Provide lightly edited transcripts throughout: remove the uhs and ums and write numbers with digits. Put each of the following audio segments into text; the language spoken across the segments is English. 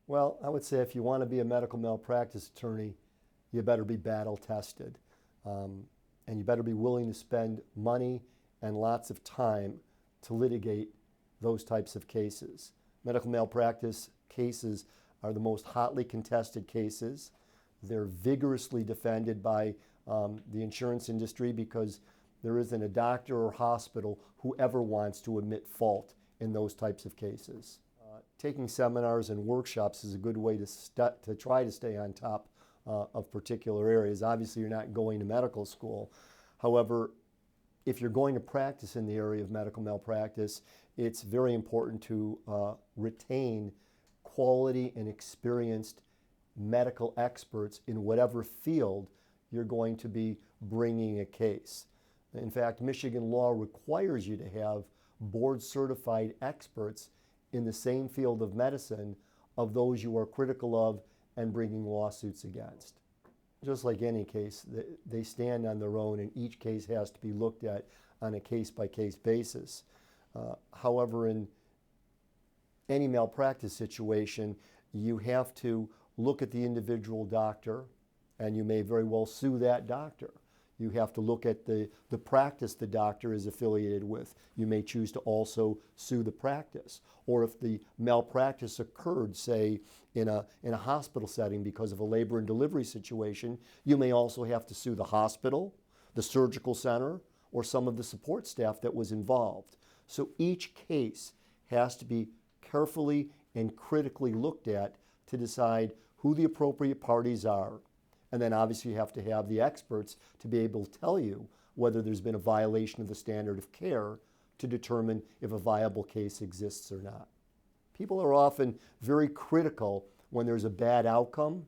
Well, I would say if you want to be a medical malpractice attorney, you better be battle tested. And you better be willing to spend money and lots of time to litigate those types of cases. Medical malpractice cases are the most hotly contested cases. They're vigorously defended by the insurance industry because there isn't a doctor or hospital who ever wants to admit fault in those types of cases. Taking seminars and workshops is a good way to try to stay on top of particular areas. Obviously, you're not going to medical school. However, if you're going to practice in the area of medical malpractice, it's very important to retain quality and experienced medical experts in whatever field you're going to be bringing a case. In fact, Michigan law requires you to have board-certified experts in the same field of medicine of those you are critical of and bringing lawsuits against. Just like any case, they stand on their own, and each case has to be looked at on a case-by-case basis. However, in any malpractice situation, you have to look at the individual doctor, and you may very well sue that doctor. You have to look at the practice the doctor is affiliated with. You may choose to also sue the practice. Or if the malpractice occurred, say, in a hospital setting because of a labor and delivery situation, you may also have to sue the hospital, the surgical center, or some of the support staff that was involved. So each case has to be carefully and critically looked at to decide who the appropriate parties are. And then obviously you have to have the experts to be able to tell you whether there's been a violation of the standard of care to determine if a viable case exists or not. People are often very critical when there's a bad outcome,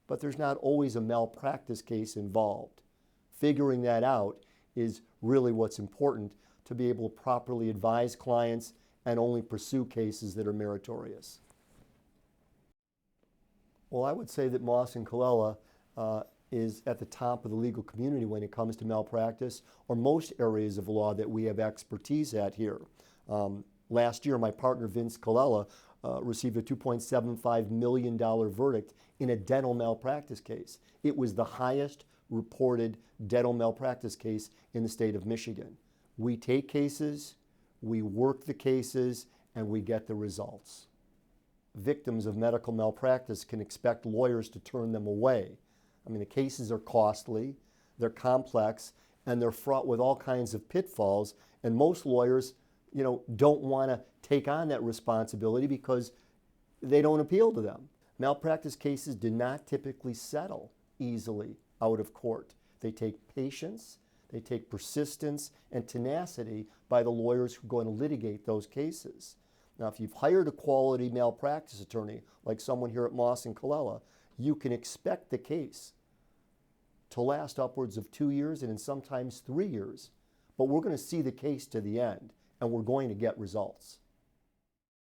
but there's not always a malpractice case involved. Figuring that out is really what's important to be able to properly advise clients and only pursue cases that are meritorious. Well, I would say that Moss and Colella is at the top of the legal community when it comes to malpractice, or most areas of law that we have expertise at here. Last year, my partner Vince Colella received a $2.75 million verdict in a dental malpractice case. It was the highest reported dental malpractice case in the state of Michigan. We take cases, we work the cases, and we get the results. Victims of medical malpractice can expect lawyers to turn them away. I mean, the cases are costly, they're complex, and they're fraught with all kinds of pitfalls, and most lawyers, don't want to take on that responsibility because they don't appeal to them. Malpractice cases do not typically settle easily out of court. They take patience, they take persistence and tenacity by the lawyers who are going to litigate those cases. Now, if you've hired a quality malpractice attorney, like someone here at Moss and Colella, you can expect the case to last upwards of 2 years and in sometimes 3 years. But we're going to see the case to the end, and we're going to get results.